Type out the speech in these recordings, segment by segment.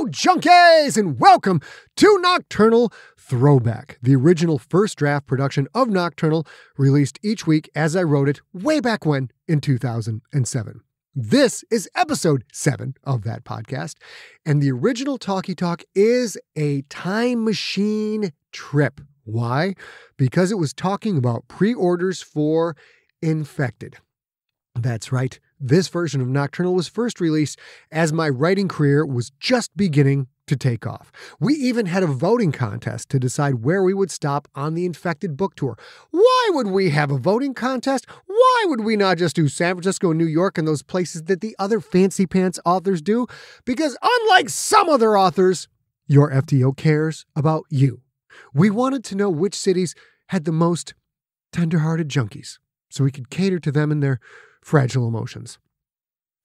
Hello, junkies, and welcome to Nocturnal Throwback, the original first draft production of Nocturnal, released each week as I wrote it way back when in 2007. This is episode 7 of that podcast, and the original Talkie Talk is a time machine trip. Why? Because it was talking about pre-orders for Infected. That's right. This version of Nocturnal was first released as my writing career was just beginning to take off. We even had a voting contest to decide where we would stop on the Infected book tour. Why would we have a voting contest? Why would we not just do San Francisco, New York, and those places that the other fancy pants authors do? Because unlike some other authors, your FTO cares about you. We wanted to know which cities had the most tender-hearted junkies so we could cater to them and their fragile emotions.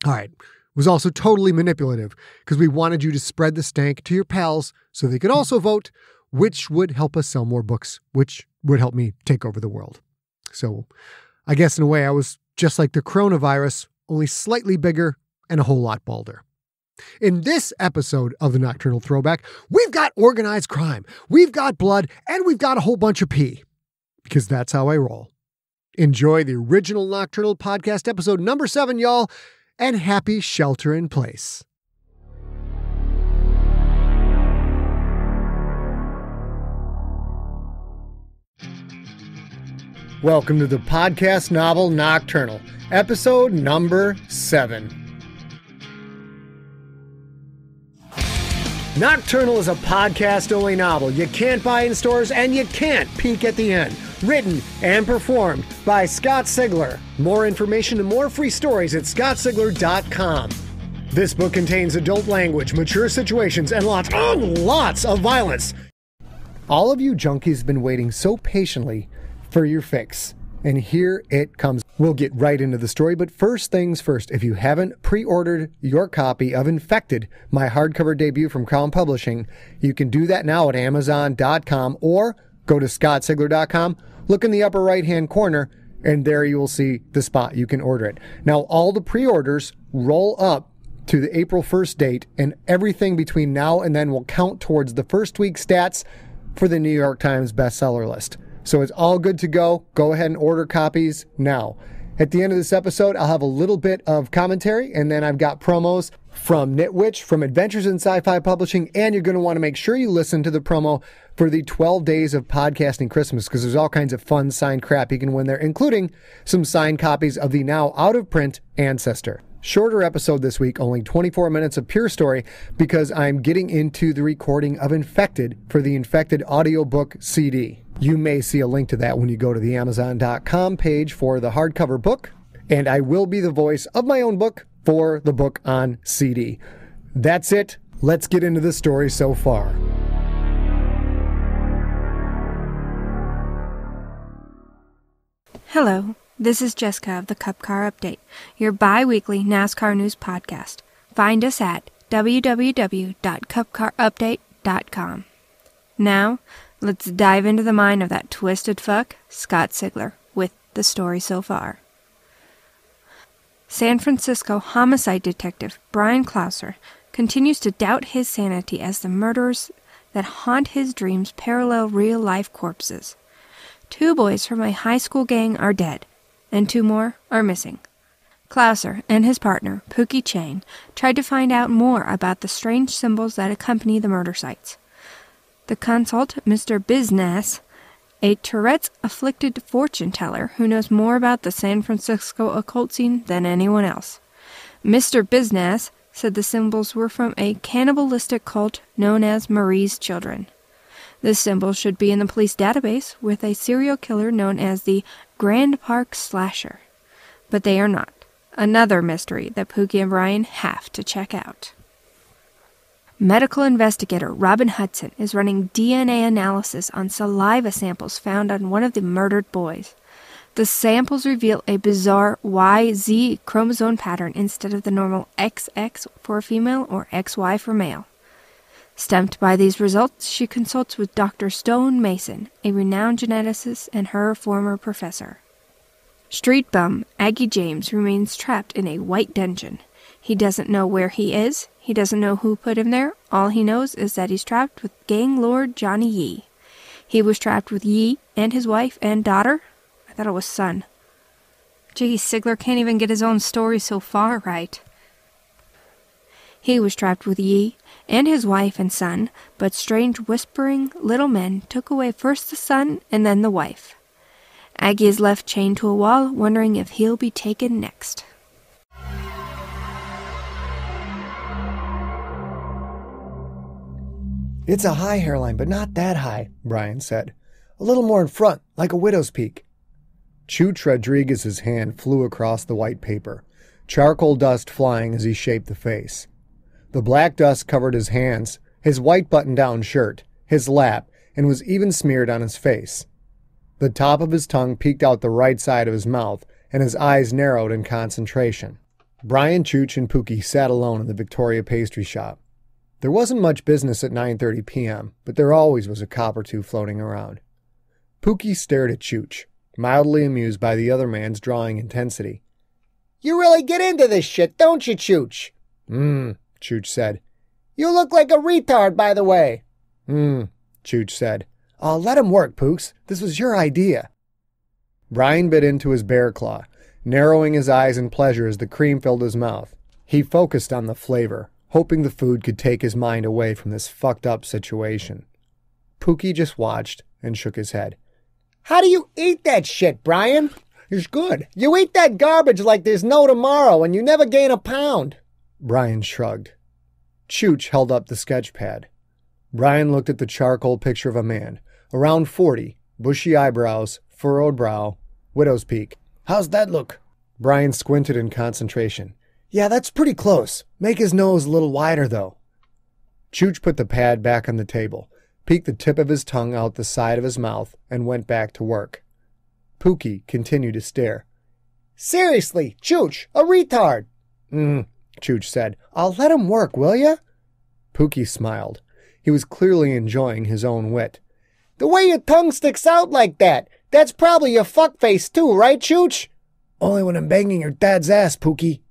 All right. It was also totally manipulative because we wanted you to spread the stank to your pals so they could also vote, which would help us sell more books, which would help me take over the world. So I guess in a way I was just like the coronavirus, only slightly bigger and a whole lot balder. In this episode of the Nocturnal Throwback, we've got organized crime, we've got blood, and we've got a whole bunch of pee. Because that's how I roll. Enjoy the original Nocturnal podcast episode number 7, y'all, and happy shelter in place. Welcome to the podcast novel Nocturnal, episode number 7. Nocturnal is a podcast-only novel you can't buy in stores and you can't peek at the end. Written and performed by Scott Sigler. More information and more free stories at scottsigler.com. This book contains adult language, mature situations, and lots of violence. All of you junkies have been waiting so patiently for your fix. And here it comes. We'll get right into the story, but first things first. If you haven't pre-ordered your copy of Infected, my hardcover debut from Crown Publishing, you can do that now at Amazon.com or go to scottsigler.com, look in the upper right-hand corner, and there you will see the spot you can order it. Now, all the pre-orders roll up to the April 1st date, and everything between now and then will count towards the first week stats for the New York Times bestseller list. So it's all good to go. Go ahead and order copies now. At the end of this episode, I'll have a little bit of commentary, and then I've got promos from Nitwitch, from Adventures in Sci-Fi Publishing, and you're going to want to make sure you listen to the promo for the 12 Days of Podcasting Christmas, because there's all kinds of fun signed crap you can win there, including some signed copies of the now out-of-print Ancestor. Shorter episode this week, only 24 minutes of pure story, because I'm getting into the recording of Infected for the Infected audiobook CD. You may see a link to that when you go to the Amazon.com page for the hardcover book, and I will be the voice of my own book for the book on CD. That's it. Let's get into the story so far. Hello, this is Jessica of the Cup Car Update, your bi-weekly NASCAR news podcast. Find us at www.cupcarupdate.com. Now, let's dive into the mind of that twisted fuck, Scott Sigler, with the story so far. San Francisco homicide detective Brian Clouser continues to doubt his sanity as the murderers that haunt his dreams parallel real-life corpses. 2 boys from a high school gang are dead, and 2 more are missing. Clouser and his partner, Pookie Chang, tried to find out more about the strange symbols that accompany the murder sites. The consult, Mr. Bizness, a Tourette's-afflicted fortune-teller who knows more about the San Francisco occult scene than anyone else. Mr. Bizness said the symbols were from a cannibalistic cult known as Marie's Children. This symbol should be in the police database with a serial killer known as the Grand Park Slasher. But they are not. Another mystery that Pookie and Brian have to check out. Medical investigator Robyn Hudson is running DNA analysis on saliva samples found on one of the murdered boys. The samples reveal a bizarre YZ chromosome pattern instead of the normal XX for female or XY for male. Stumped by these results, she consults with Dr. Stone Mason, a renowned geneticist and her former professor. Street bum Aggie James remains trapped in a white dungeon. He doesn't know where he is. He doesn't know who put him there. All he knows is that he's trapped with gang lord Johnny Yee. He was trapped with Yee and his wife and daughter. I thought it was son. Gee, Sigler can't even get his own story so far right. He was trapped with Yee and his wife and son, but strange whispering little men took away first the son and then the wife. Aggie is left chained to a wall, wondering if he'll be taken next. It's a high hairline, but not that high, Brian said. A little more in front, like a widow's peak. Chooch Rodriguez's hand flew across the white paper, charcoal dust flying as he shaped the face. The black dust covered his hands, his white button-down shirt, his lap, and was even smeared on his face. The top of his tongue peeked out the right side of his mouth, and his eyes narrowed in concentration. Brian, Chooch, and Pookie sat alone in the Victoria pastry shop. There wasn't much business at 9:30 p.m., but there always was a cop or two floating around. Pookie stared at Chooch, mildly amused by the other man's drawing intensity. You really get into this shit, don't you, Chooch? Chooch said. You look like a retard, by the way. Chooch said. Oh, let him work, Pooks. This was your idea. Brian bit into his bear claw, narrowing his eyes in pleasure as the cream filled his mouth. He focused on the flavor, hoping the food could take his mind away from this fucked up situation. Pookie just watched and shook his head. How do you eat that shit, Brian? It's good. You eat that garbage like there's no tomorrow and you never gain a pound. Brian shrugged. Chooch held up the sketch pad. Brian looked at the charcoal picture of a man, around 40, bushy eyebrows, furrowed brow, widow's peak. How's that look? Brian squinted in concentration. Yeah, that's pretty close. Make his nose a little wider, though. Chooch put the pad back on the table, peeked the tip of his tongue out the side of his mouth, and went back to work. Pookie continued to stare. Seriously, Chooch, a retard. Chooch said. I'll let him work, will ya? Pookie smiled. He was clearly enjoying his own wit. The way your tongue sticks out like that, that's probably your fuckface too, right, Chooch? Only when I'm banging your dad's ass, Pookie.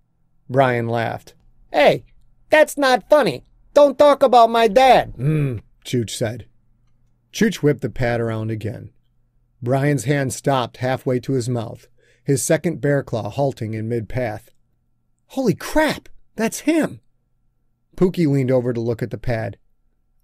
Brian laughed. Hey, that's not funny. Don't talk about my dad. Chooch said. Chooch whipped the pad around again. Brian's hand stopped halfway to his mouth, his second bear claw halting in mid-path. Holy crap, that's him. Pookie leaned over to look at the pad.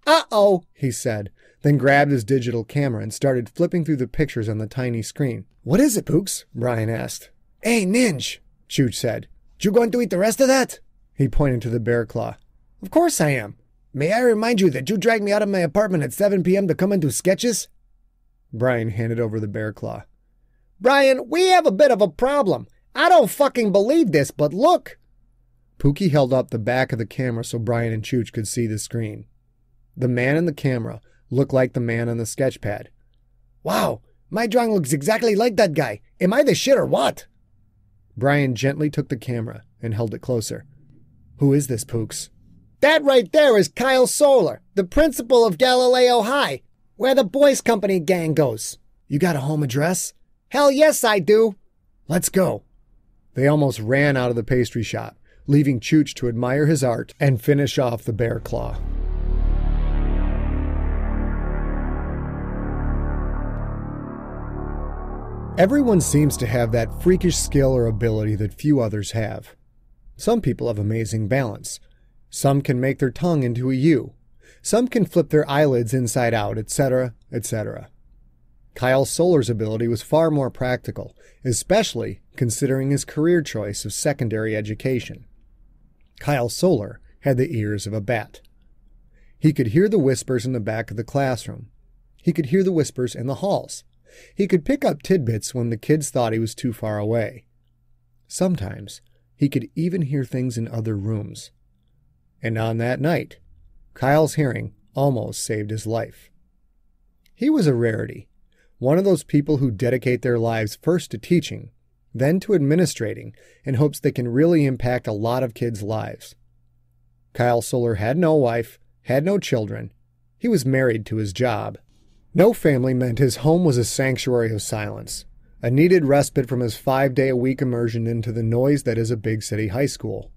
Uh-oh, he said, then grabbed his digital camera and started flipping through the pictures on the tiny screen. What is it, Pooks? Brian asked. Hey, Ninj, Chooch said. You going to eat the rest of that? He pointed to the bear claw. Of course I am. May I remind you that you dragged me out of my apartment at 7 p.m. to come and do sketches? Brian handed over the bear claw. Brian, we have a bit of a problem. I don't fucking believe this, but look. Pookie held up the back of the camera so Brian and Chooch could see the screen. The man in the camera looked like the man on the sketch pad. Wow, my drawing looks exactly like that guy. Am I the shit or what? Brian gently took the camera and held it closer. Who is this, Pooks? That right there is Kyle Solar, the principal of Galileo High, where the Boys Company gang goes. You got a home address? Hell yes, I do. Let's go. They almost ran out of the pastry shop, leaving Chooch to admire his art and finish off the bear claw. Everyone seems to have that freakish skill or ability that few others have. Some people have amazing balance. Some can make their tongue into a U. Some can flip their eyelids inside out, etc., etc. Kyle Solar's ability was far more practical, especially considering his career choice of secondary education. Kyle Solar had the ears of a bat. He could hear the whispers in the back of the classroom. He could hear the whispers in the halls. He could pick up tidbits when the kids thought he was too far away. Sometimes he could even hear things in other rooms. And on that night, Kyle's hearing almost saved his life. He was a rarity, one of those people who dedicate their lives first to teaching, then to administrating, in hopes they can really impact a lot of kids' lives. Kyle Solar had no wife, had no children. He was married to his job. No family meant his home was a sanctuary of silence, a needed respite from his 5-day-a-week immersion into the noise that is a big city high school.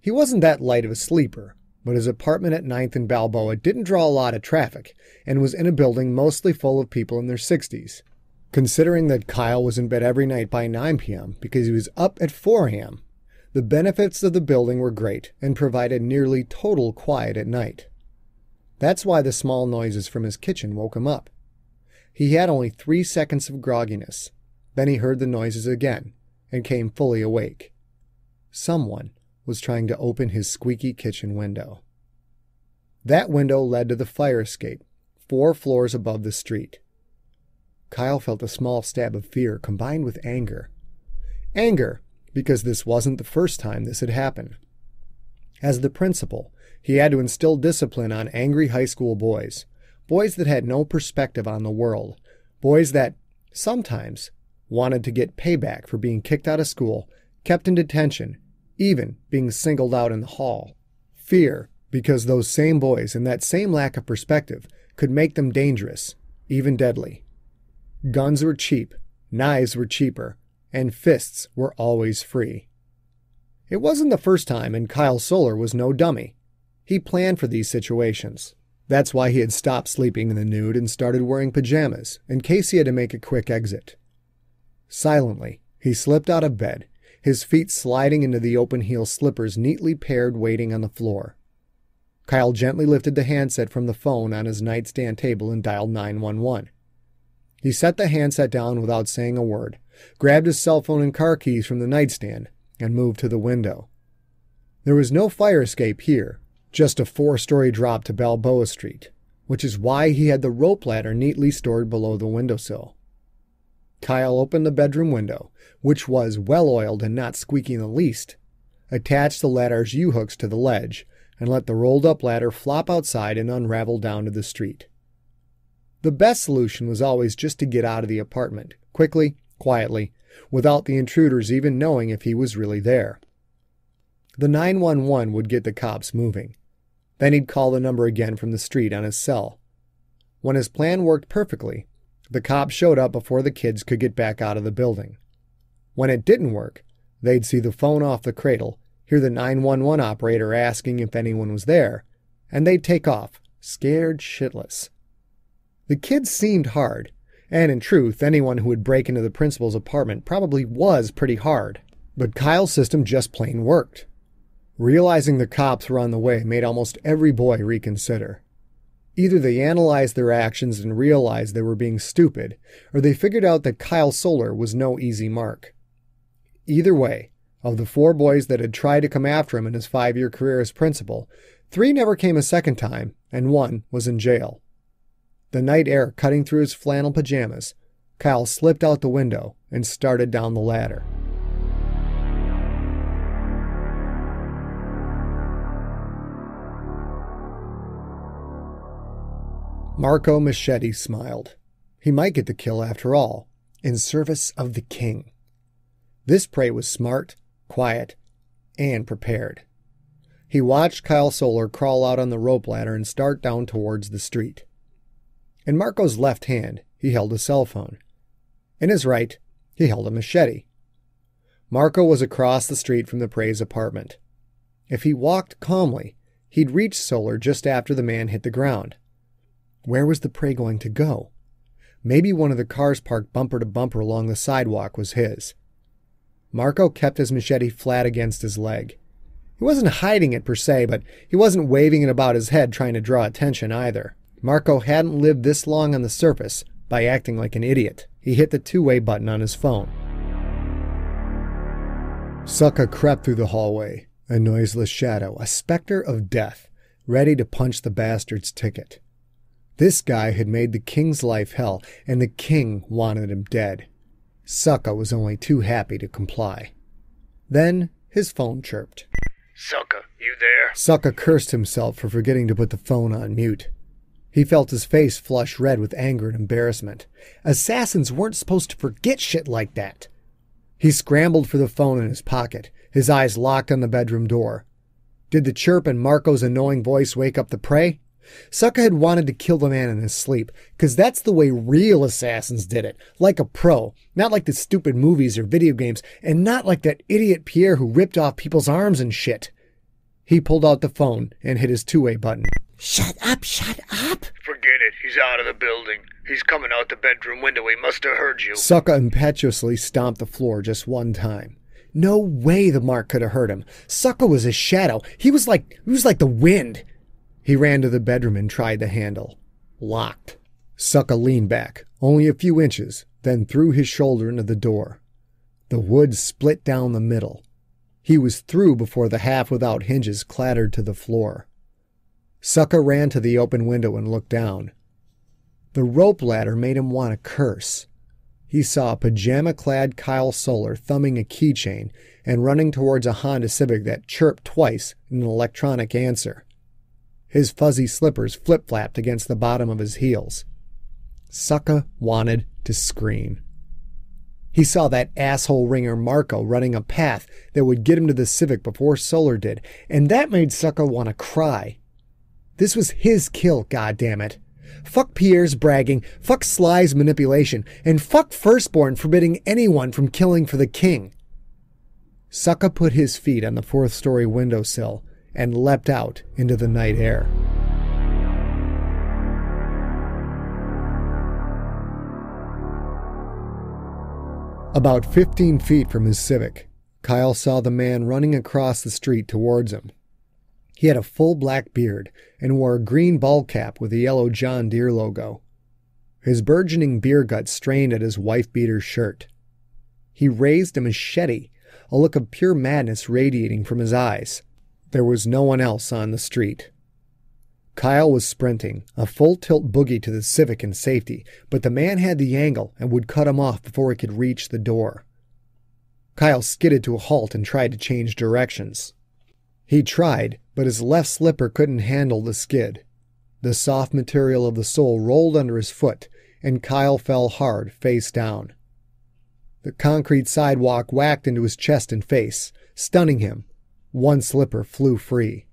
He wasn't that light of a sleeper, but his apartment at 9th and Balboa didn't draw a lot of traffic and was in a building mostly full of people in their 60s. Considering that Kyle was in bed every night by 9 p.m. because he was up at 4 a.m., the benefits of the building were great and provided nearly total quiet at night. That's why the small noises from his kitchen woke him up. He had only 3 seconds of grogginess. Then he heard the noises again and came fully awake. Someone was trying to open his squeaky kitchen window. That window led to the fire escape, 4 floors above the street. Kyle felt a small stab of fear combined with anger. Anger, because this wasn't the first time this had happened. As the principal, he had to instill discipline on angry high school boys, boys that had no perspective on the world, boys that, sometimes, wanted to get payback for being kicked out of school, kept in detention, even being singled out in the hall. Fear, because those same boys and that same lack of perspective could make them dangerous, even deadly. Guns were cheap, knives were cheaper, and fists were always free. It wasn't the first time, and Kyle Solar was no dummy. He planned for these situations. That's why he had stopped sleeping in the nude and started wearing pajamas, in case he had to make a quick exit. Silently, he slipped out of bed, his feet sliding into the open-heel slippers neatly paired waiting on the floor. Kyle gently lifted the handset from the phone on his nightstand table and dialed 911. He set the handset down without saying a word, grabbed his cell phone and car keys from the nightstand, and moved to the window. There was no fire escape here, just a 4-story drop to Balboa Street, which is why he had the rope ladder neatly stored below the windowsill. Kyle opened the bedroom window, which was well-oiled and not squeaky in the least, attached the ladder's U-hooks to the ledge, and let the rolled-up ladder flop outside and unravel down to the street. The best solution was always just to get out of the apartment, quickly, quietly, without the intruders even knowing if he was really there. The 911 would get the cops moving. Then he'd call the number again from the street on his cell. When his plan worked perfectly, the cops showed up before the kids could get back out of the building. When it didn't work, they'd see the phone off the cradle, hear the 911 operator asking if anyone was there, and they'd take off, scared shitless. The kids seemed hard, and in truth, anyone who would break into the principal's apartment probably was pretty hard. But Kyle's system just plain worked. Realizing the cops were on the way made almost every boy reconsider. Either they analyzed their actions and realized they were being stupid, or they figured out that Kyle Solar was no easy mark. Either way, of the 4 boys that had tried to come after him in his 5-year career as principal, 3 never came a second time, and 1 was in jail. The night air cutting through his flannel pajamas, Kyle slipped out the window and started down the ladder. Marco Machete smiled. He might get the kill after all, in service of the king. This prey was smart, quiet, and prepared. He watched Kyle Solar crawl out on the rope ladder and start down towards the street. In Marco's left hand, he held a cell phone. In his right, he held a machete. Marco was across the street from the prey's apartment. If he walked calmly, he'd reach Solar just after the man hit the ground. Where was the prey going to go? Maybe one of the cars parked bumper to bumper along the sidewalk was his. Marco kept his machete flat against his leg. He wasn't hiding it per se, but he wasn't waving it about his head trying to draw attention either. Marco hadn't lived this long on the surface by acting like an idiot. He hit the 2-way button on his phone. Succa crept through the hallway, a noiseless shadow, a specter of death, ready to punch the bastard's ticket. This guy had made the king's life hell, and the king wanted him dead. Succa was only too happy to comply. Then his phone chirped. Succa, you there? Succa cursed himself for forgetting to put the phone on mute. He felt his face flush red with anger and embarrassment. Assassins weren't supposed to forget shit like that. He scrambled for the phone in his pocket, his eyes locked on the bedroom door. Did the chirp in Marco's annoying voice wake up the prey? Succa had wanted to kill the man in his sleep, because that's the way real assassins did it, like a pro, not like the stupid movies or video games, and not like that idiot Pierre who ripped off people's arms and shit. He pulled out the phone and hit his two-way button. Shut up, shut up! Forget it. He's out of the building. He's coming out the bedroom window. He must have heard you. Sucka impetuously stomped the floor just one time. No way the mark could have hurt him. Sucka was a shadow. He was like the wind. He ran to the bedroom and tried the handle. Locked. Sucka leaned back, only a few inches, then threw his shoulder into the door. The wood split down the middle. He was through before the half without hinges clattered to the floor. Sucka ran to the open window and looked down. The rope ladder made him want to curse. He saw a pajama-clad Kyle Solar thumbing a keychain and running towards a Honda Civic that chirped twice in an electronic answer. His fuzzy slippers flip-flapped against the bottom of his heels. Sucka wanted to scream. He saw that asshole ringer Marco running a path that would get him to the Civic before Solar did, and that made Sucka want to cry. This was his kill, goddammit. Fuck Pierre's bragging, fuck Sly's manipulation, and fuck Firstborn forbidding anyone from killing for the king. Sucka put his feet on the fourth-story windowsill and leapt out into the night air. About 15 feet from his Civic, Kyle saw the man running across the street towards him. He had a full black beard and wore a green ball cap with a yellow John Deere logo. His burgeoning beer gut strained at his wife-beater shirt. He raised a machete, a look of pure madness radiating from his eyes. There was no one else on the street. Kyle was sprinting, a full-tilt boogie to the Civic in safety, but the man had the angle and would cut him off before he could reach the door. Kyle skidded to a halt and tried to change directions. He tried, but his left slipper couldn't handle the skid. The soft material of the sole rolled under his foot, and Kyle fell hard, face down. The concrete sidewalk whacked into his chest and face, stunning him. One slipper flew free.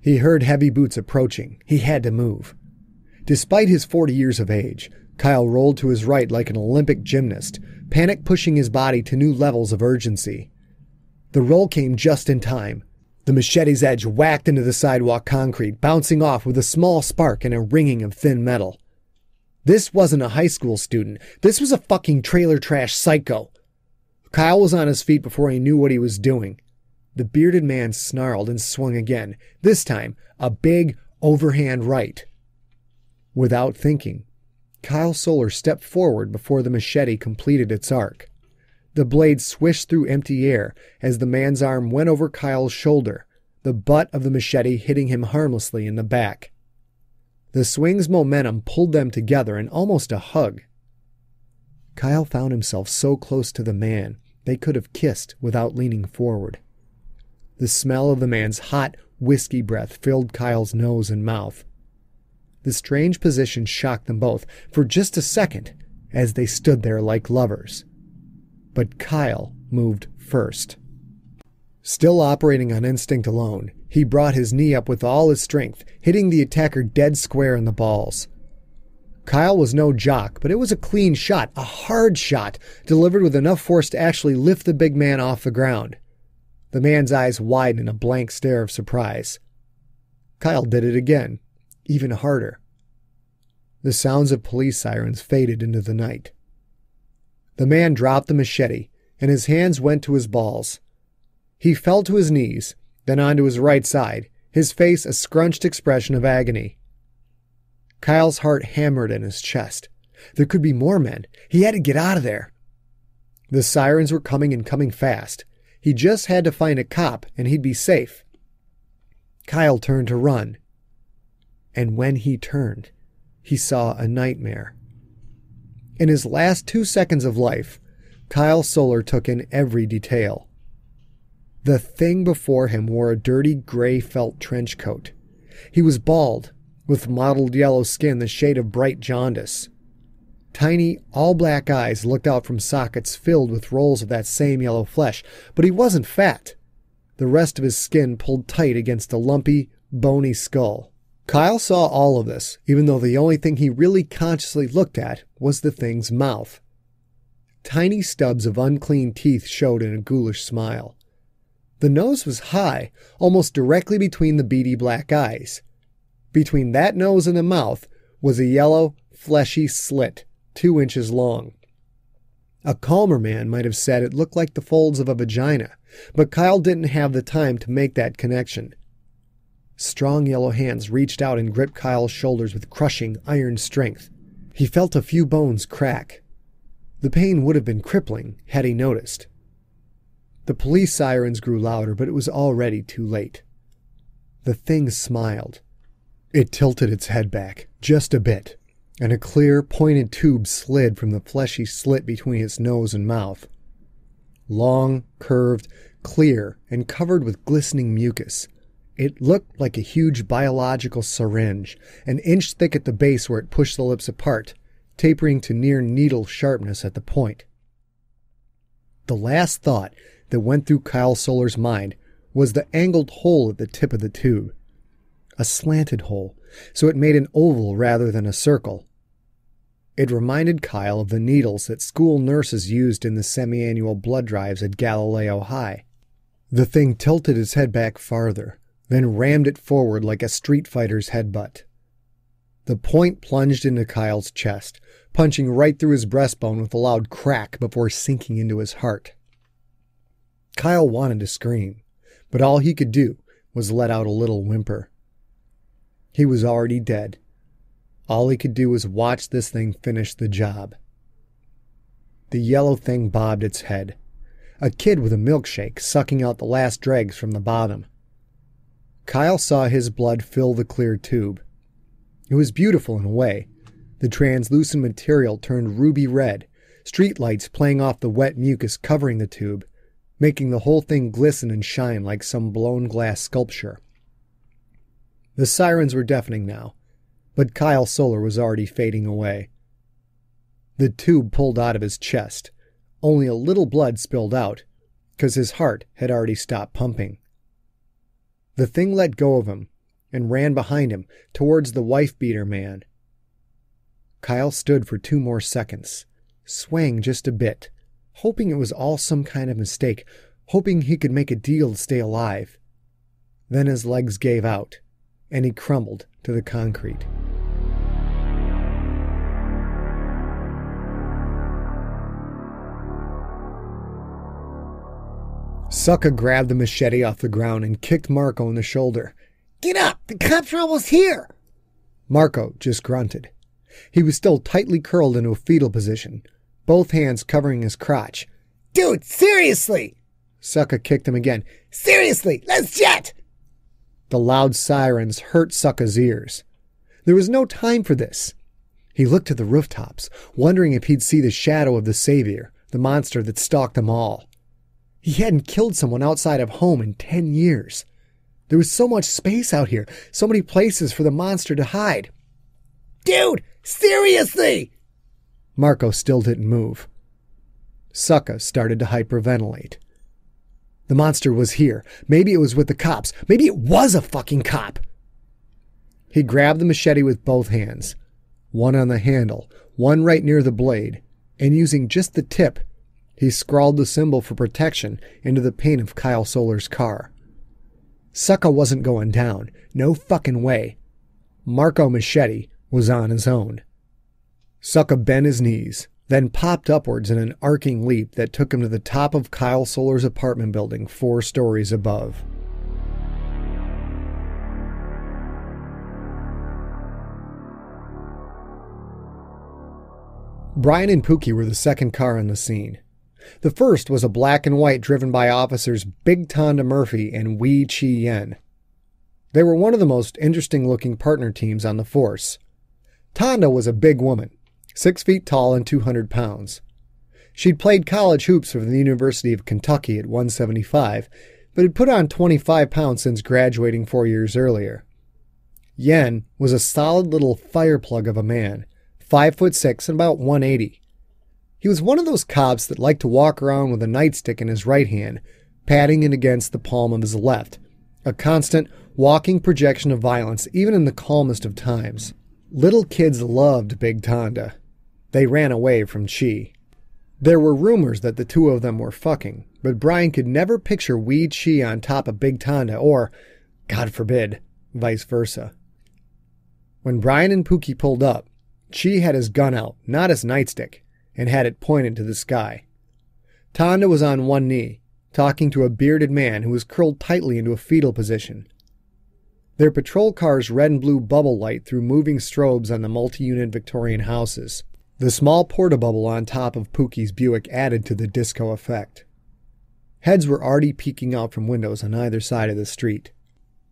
He heard heavy boots approaching. He had to move. Despite his 40 years of age, Kyle rolled to his right like an Olympic gymnast, panic pushing his body to new levels of urgency. The roll came just in time. The machete's edge whacked into the sidewalk concrete, bouncing off with a small spark and a ringing of thin metal. This wasn't a high school student. This was a fucking trailer trash psycho. Kyle was on his feet before he knew what he was doing. The bearded man snarled and swung again, this time a big, overhand right. Without thinking, Kyle Solar stepped forward before the machete completed its arc. The blade swished through empty air as the man's arm went over Kyle's shoulder, the butt of the machete hitting him harmlessly in the back. The swing's momentum pulled them together in almost a hug. Kyle found himself so close to the man they could have kissed without leaning forward. The smell of the man's hot whiskey breath filled Kyle's nose and mouth. The strange position shocked them both for just a second as they stood there like lovers. But Kyle moved first. Still operating on instinct alone, he brought his knee up with all his strength, hitting the attacker dead square in the balls. Kyle was no jock, but it was a clean shot, a hard shot, delivered with enough force to actually lift the big man off the ground. The man's eyes widened in a blank stare of surprise. Kyle did it again, even harder. The sounds of police sirens faded into the night. The man dropped the machete, and his hands went to his balls. He fell to his knees, then onto his right side, his face a scrunched expression of agony. Kyle's heart hammered in his chest. There could be more men. He had to get out of there. The sirens were coming and coming fast. He just had to find a cop, and he'd be safe. Kyle turned to run. And when he turned, he saw a nightmare. In his last 2 seconds of life, Kyle Solar took in every detail. The thing before him wore a dirty gray felt trench coat. He was bald, with mottled yellow skin the shade of bright jaundice. Tiny, all-black eyes looked out from sockets filled with rolls of that same yellow flesh, but he wasn't fat. The rest of his skin pulled tight against a lumpy, bony skull. Kyle saw all of this, even though the only thing he really consciously looked at was the thing's mouth. Tiny stubs of unclean teeth showed in a ghoulish smile. The nose was high, almost directly between the beady black eyes. Between that nose and the mouth was a yellow, fleshy slit, 2 inches long. A calmer man might have said it looked like the folds of a vagina, but Kyle didn't have the time to make that connection. Strong yellow hands reached out and gripped Kyle's shoulders with crushing, iron strength. He felt a few bones crack. The pain would have been crippling had he noticed. The police sirens grew louder, but it was already too late. The thing smiled. It tilted its head back, just a bit, and a clear, pointed tube slid from the fleshy slit between its nose and mouth. Long, curved, clear, and covered with glistening mucus. It looked like a huge biological syringe, an inch thick at the base where it pushed the lips apart, tapering to near needle sharpness at the point. The last thought that went through Kyle Solar's mind was the angled hole at the tip of the tube. A slanted hole, so it made an oval rather than a circle. It reminded Kyle of the needles that school nurses used in the semi-annual blood drives at Galileo High. The thing tilted its head back farther, then rammed it forward like a street fighter's headbutt. The point plunged into Kyle's chest, punching right through his breastbone with a loud crack before sinking into his heart. Kyle wanted to scream, but all he could do was let out a little whimper. He was already dead. All he could do was watch this thing finish the job. The yellow thing bobbed its head. A kid with a milkshake sucking out the last dregs from the bottom. Kyle saw his blood fill the clear tube. It was beautiful in a way. The translucent material turned ruby red, streetlights playing off the wet mucus covering the tube, making the whole thing glisten and shine like some blown glass sculpture. The sirens were deafening now, but Kyle Solar was already fading away. The tube pulled out of his chest. Only a little blood spilled out, because his heart had already stopped pumping. The thing let go of him and ran behind him towards the wife-beater man. Kyle stood for 2 more seconds, swaying just a bit, hoping it was all some kind of mistake, hoping he could make a deal to stay alive. Then his legs gave out, and he crumbled to the concrete. Sucka grabbed the machete off the ground and kicked Marco in the shoulder. Get up! The cops are almost here! Marco just grunted. He was still tightly curled into a fetal position, both hands covering his crotch. Dude, seriously! Sucka kicked him again. Seriously, let's jet! The loud sirens hurt Sucka's ears. There was no time for this. He looked at the rooftops, wondering if he'd see the shadow of the savior, the monster that stalked them all. He hadn't killed someone outside of home in 10 years. There was so much space out here, so many places for the monster to hide. Dude, seriously! Marco still didn't move. Sucka started to hyperventilate. The monster was here. Maybe it was with the cops. Maybe it was a fucking cop. He grabbed the machete with both hands, one on the handle, one right near the blade, and using just the tip, he scrawled the symbol for protection into the paint of Kyle Solar's car. Sucka wasn't going down. No fucking way. Marco Machete was on his own. Sucka bent his knees, then popped upwards in an arcing leap that took him to the top of Kyle Solar's apartment building 4 stories above. Brian and Pookie were the second car on the scene. The first was a black and white driven by officers Big Tonda Murphy and Wee Chi Yen. They were one of the most interesting-looking partner teams on the force. Tonda was a big woman, 6 feet tall and 200 pounds. She'd played college hoops for the University of Kentucky at 175, but had put on 25 pounds since graduating 4 years earlier. Yen was a solid little fireplug of a man, 5'6" and about 180. He was one of those cops that liked to walk around with a nightstick in his right hand, patting it against the palm of his left, a constant, walking projection of violence even in the calmest of times. Little kids loved Big Tonda. They ran away from Chi. There were rumors that the two of them were fucking, But Brian could never picture Wee Chi on top of Big Tonda or, God forbid, vice versa. When Brian and Pookie pulled up, Chi had his gun out, not his nightstick, and had it pointed to the sky. Tonda was on one knee, talking to a bearded man who was curled tightly into a fetal position. Their patrol car's red and blue bubble light threw moving strobes on the multi-unit Victorian houses. The small porta-bubble on top of Pookie's Buick added to the disco effect. Heads were already peeking out from windows on either side of the street.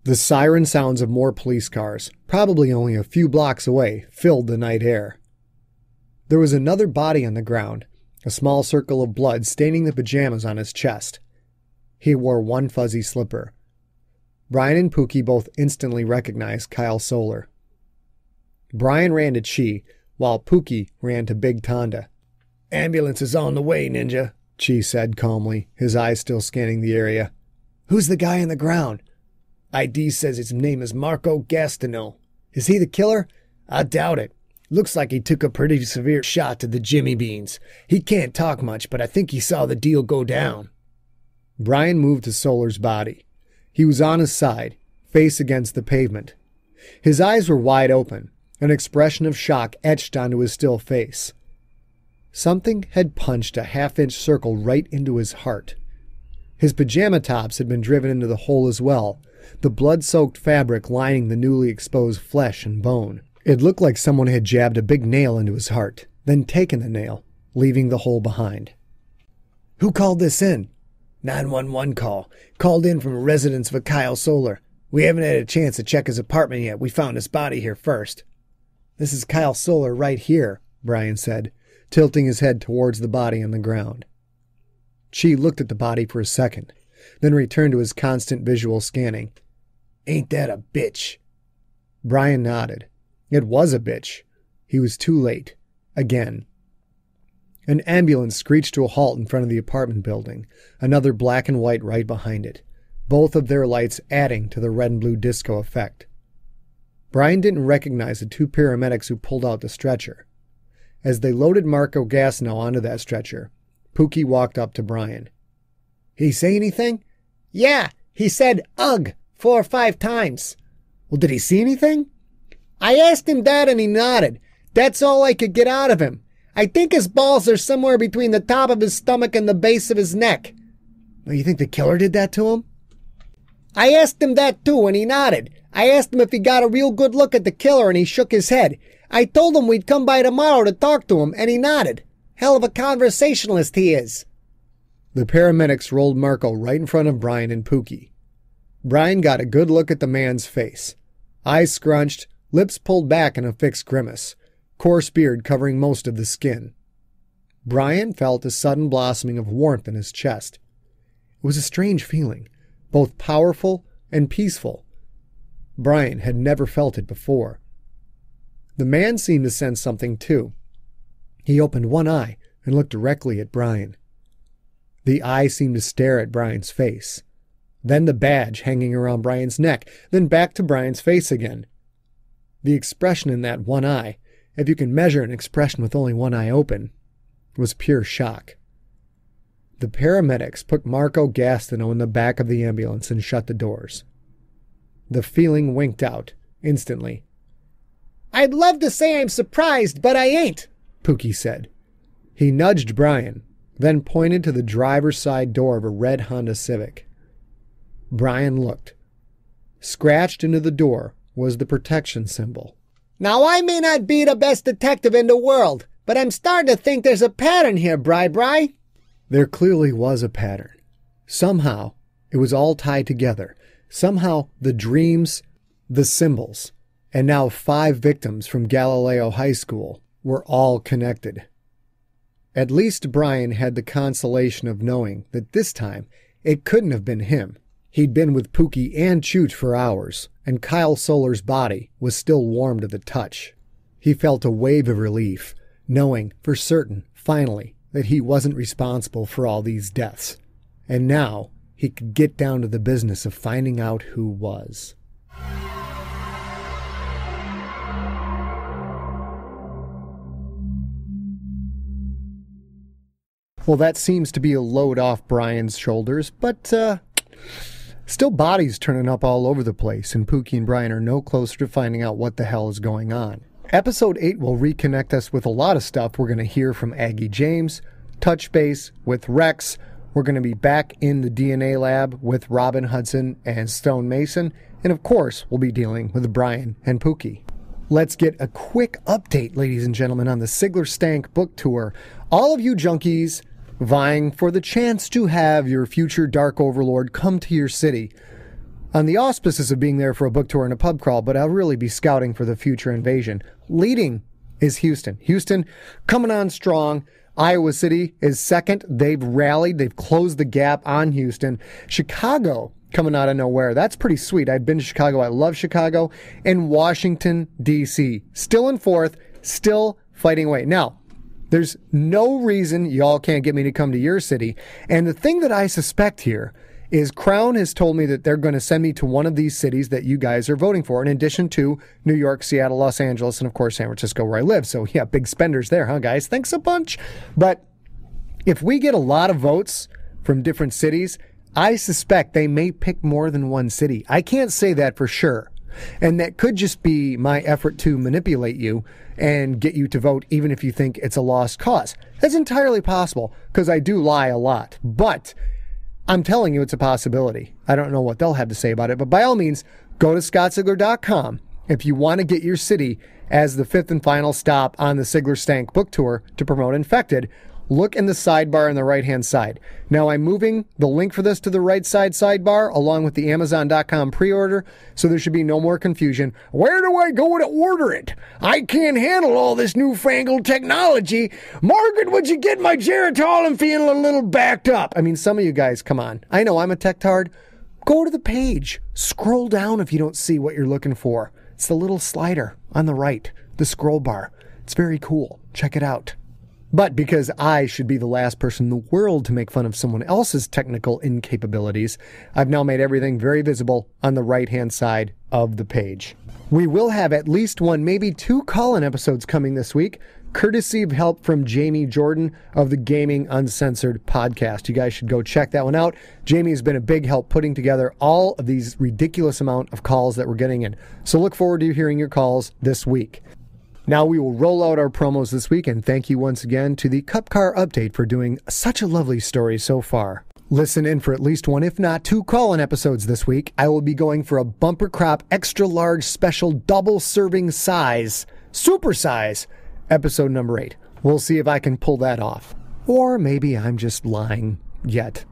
The siren sounds of more police cars, probably only a few blocks away, filled the night air. There was another body on the ground, a small circle of blood staining the pajamas on his chest. He wore one fuzzy slipper. Brian and Pookie both instantly recognized Kyle Solar. Brian ran to Chi, while Pookie ran to Big Tonda. "Ambulance is on the way, Ninja," Chi said calmly, his eyes still scanning the area. "Who's the guy on the ground?" "ID says his name is Marco Gastineau. Is he the killer? I doubt it. Looks like he took a pretty severe shot to the Jimmy Beans. He can't talk much, but I think he saw the deal go down." Brian moved to Solar's body. He was on his side, face against the pavement. His eyes were wide open, an expression of shock etched onto his still face. Something had punched a half-inch circle right into his heart. His pajama tops had been driven into the hole as well, the blood-soaked fabric lining the newly exposed flesh and bone. It looked like someone had jabbed a big nail into his heart, then taken the nail, leaving the hole behind. "Who called this in?" 911 call. Called in from a residence of Kyle Solar. We haven't had a chance to check his apartment yet. We found his body here first." "This is Kyle Solar right here," Brian said, tilting his head towards the body on the ground. Chi looked at the body for a second, then returned to his constant visual scanning. "Ain't that a bitch?" Brian nodded. It was a bitch. He was too late. Again. An ambulance screeched to a halt in front of the apartment building, another black and white right behind it, both of their lights adding to the red and blue disco effect. Brian didn't recognize the two paramedics who pulled out the stretcher. As they loaded Marco Gastineau onto that stretcher, Pookie walked up to Brian. "He say anything?" "Yeah, he said, ugh, 4 or 5 times. "Well, did he see anything?" "I asked him that and he nodded. That's all I could get out of him. I think his balls are somewhere between the top of his stomach and the base of his neck." "Well, you think the killer did that to him?" "I asked him that too and he nodded. I asked him if he got a real good look at the killer and he shook his head. I told him we'd come by tomorrow to talk to him and he nodded. Hell of a conversationalist he is." The paramedics rolled Marco right in front of Brian and Pookie. Brian got a good look at the man's face. Eyes scrunched, lips pulled back in a fixed grimace, coarse beard covering most of the skin. Brian felt a sudden blossoming of warmth in his chest. It was a strange feeling, both powerful and peaceful. Brian had never felt it before. The man seemed to sense something too. He opened one eye and looked directly at Brian. The eye seemed to stare at Brian's face, then the badge hanging around Brian's neck, then back to Brian's face again. The expression in that one eye, if you can measure an expression with only one eye open, was pure shock. The paramedics put Marco Gastineau in the back of the ambulance and shut the doors. The feeling winked out instantly. "I'd love to say I'm surprised, but I ain't," Pookie said. He nudged Brian, then pointed to the driver's side door of a red Honda Civic. Brian looked. Scratched into the door was the protection symbol. "Now I may not be the best detective in the world, but I'm starting to think there's a pattern here, Bri. There clearly was a pattern. Somehow, it was all tied together. Somehow, the dreams, the symbols, and now 5 victims from Galileo High School were all connected. At least Brian had the consolation of knowing that this time it couldn't have been him. He'd been with Pookie and Chooch for hours, and Kyle Solar's body was still warm to the touch. He felt a wave of relief, knowing for certain, finally, that he wasn't responsible for all these deaths. And now he could get down to the business of finding out who was. Well, that seems to be a load off Brian's shoulders, but still bodies turning up all over the place, and Pookie and Brian are no closer to finding out what the hell is going on. Episode 8 will reconnect us with a lot of stuff. We're going to hear from Aggie James, touch base with Rex. We're going to be back in the DNA lab with Robyn Hudson and Stone Mason. And of course, we'll be dealing with Brian and Pookie. Let's get a quick update, ladies and gentlemen, on the Sigler Stank book tour. All of you junkies vying for the chance to have your future Dark Overlord come to your city on the auspices of being there for a book tour and a pub crawl, but I'll really be scouting for the future invasion. Leading is Houston. Houston coming on strong. Iowa City is second. They've rallied. They've closed the gap on Houston. Chicago coming out of nowhere. That's pretty sweet. I've been to Chicago. I love Chicago. And Washington, D.C. still in fourth, still fighting away. Now, there's no reason y'all can't get me to come to your city. And the thing that I suspect here is Crown has told me that they're going to send me to one of these cities that you guys are voting for, in addition to New York, Seattle, Los Angeles, and of course San Francisco, where I live. So yeah, big spenders there, huh, guys? Thanks a bunch. But if we get a lot of votes from different cities, I suspect they may pick more than one city. I can't say that for sure. And that could just be my effort to manipulate you and get you to vote even if you think it's a lost cause. That's entirely possible, because I do lie a lot. But I'm telling you it's a possibility. I don't know what they'll have to say about it, but by all means, go to scottsigler.com if you want to get your city as the fifth and final stop on the Sigler Stank book tour to promote Infected. Look in the sidebar on the right-hand side. Now, I'm moving the link for this to the right side sidebar along with the Amazon.com pre-order, so there should be no more confusion. Where do I go to order it? I can't handle all this newfangled technology. Margaret, would you get my Geritol? I'm feeling a little backed up. I mean, some of you guys, come on. I know I'm a tech-tard. Go to the page. Scroll down if you don't see what you're looking for. It's the little slider on the right, the scroll bar. It's very cool. Check it out. But because I should be the last person in the world to make fun of someone else's technical incapabilities, I've now made everything very visible on the right-hand side of the page. We will have at least one, maybe two call-in episodes coming this week, courtesy of help from Jamie Jordan of the Gaming Uncensored podcast. You guys should go check that one out. Jamie has been a big help putting together all of these ridiculous amount of calls that we're getting in. So look forward to hearing your calls this week. Now we will roll out our promos this week, and thank you once again to the Cup Car Update for doing such a lovely story so far. Listen in for at least one, if not two, call-in episodes this week. I will be going for a bumper crop, extra large, special, double serving size, super size, episode number 8. We'll see if I can pull that off. Or maybe I'm just lying yet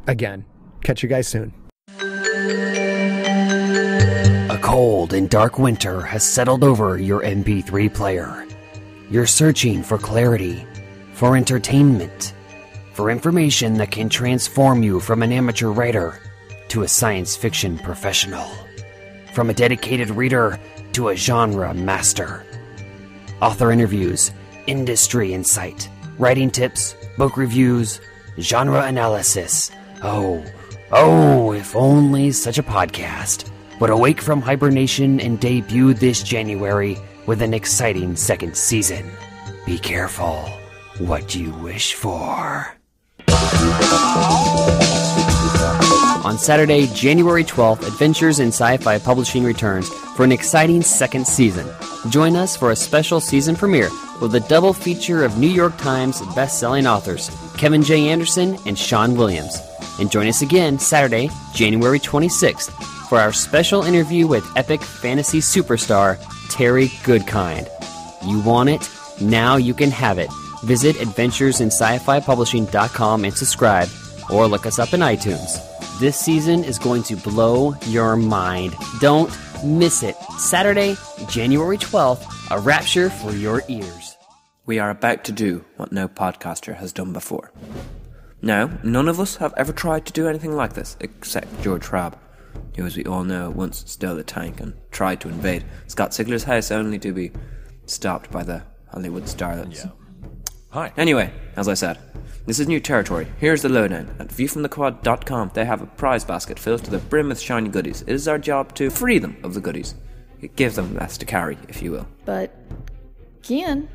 again. Catch you guys soon. A cold and dark winter has settled over your MP3 player. You're searching for clarity, for entertainment, for information that can transform you from an amateur writer to a science fiction professional, from a dedicated reader to a genre master. Author interviews, industry insight, writing tips, book reviews, genre analysis. Oh, if only such a podcast would awake from hibernation and debut this January with an exciting second season. Be careful what you wish for. On Saturday, January 12th, Adventures in Sci-Fi Publishing returns for an exciting second season. Join us for a special season premiere with a double feature of New York Times best-selling authors Kevin J. Anderson and Sean Williams. And join us again Saturday, January 26th, for our special interview with epic fantasy superstar Terry Goodkind. You want it? Now you can have it. Visit adventuresinscifipublishing.com and subscribe, or look us up in iTunes. This season is going to blow your mind. Don't miss it. Saturday, January 12th, a rapture for your ears. We are about to do what no podcaster has done before. Now, none of us have ever tried to do anything like this, except George Rabb, who, as we all know, once stole a tank and tried to invade Scott Sigler's house only to be stopped by the Hollywood starlets. Yeah. Hi. Anyway, as I said, this is new territory. Here's the lowdown. At viewfromthequad.com, they have a prize basket filled to the brim with shiny goodies. It is our job to free them of the goodies. Give them less to carry, if you will. But, Kian,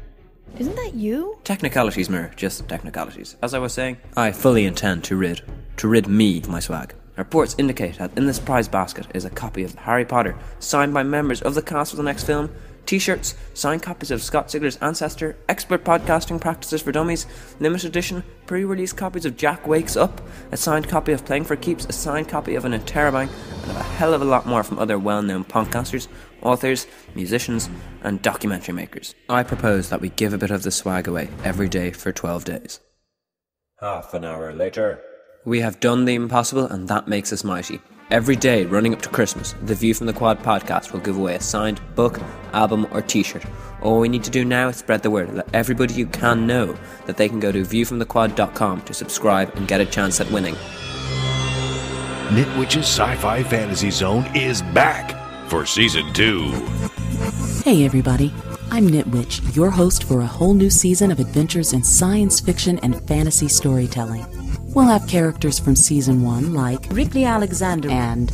Isn't that you? Technicalities, Mir, just technicalities. As I was saying, I fully intend to rid me of my swag. Reports indicate that in this prize basket is a copy of Harry Potter, signed by members of the cast of the next film, t-shirts, signed copies of Scott Sigler's Ancestor, expert podcasting practices for dummies, limited edition, pre-release copies of Jack Wakes Up, a signed copy of Playing for Keeps, a signed copy of An Interrobang, and a hell of a lot more from other well-known podcasters, authors, musicians, and documentary makers. I propose that we give a bit of the swag away every day for 12 days. Half an hour later. We have done the impossible, and that makes us mighty. Every day running up to Christmas, the View from the Quad podcast will give away a signed book, album, or t-shirt. All we need to do now is spread the word. Let everybody you can know that they can go to viewfromthequad.com to subscribe and get a chance at winning. Nitwitch's Sci-Fi Fantasy Zone is back for Season 2. Hey everybody, I'm Nitwitch, your host for a whole new season of adventures in science fiction and fantasy storytelling. We'll have characters from Season 1 like Ripley Alexander and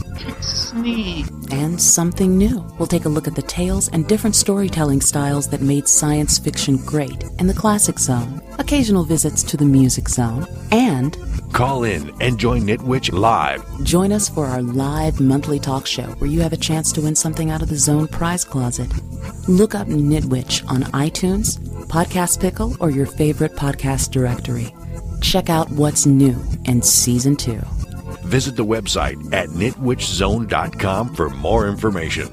something new. We'll take a look at the tales and different storytelling styles that made science fiction great in the Classic Zone, occasional visits to the Music Zone, and call in and join Nitwitch live. Join us for our live monthly talk show where you have a chance to win something out of the Zone prize closet. Look up Nitwitch on iTunes, Podcast Pickle, or your favorite podcast directory. Check out what's new in Season 2. Visit the website at nitwitchzone.com for more information.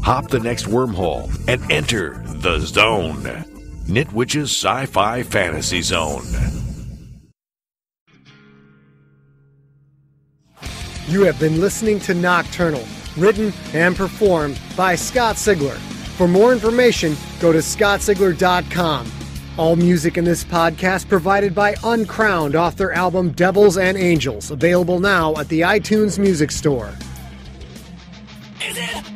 Hop the next wormhole and enter the Zone. Nitwitch's Sci-Fi Fantasy Zone. You have been listening to Nocturnal, written and performed by Scott Sigler. For more information, go to scottsigler.com. All music in this podcast provided by Uncrowned off their album Devils and Angels, available now at the iTunes Music Store. Is it?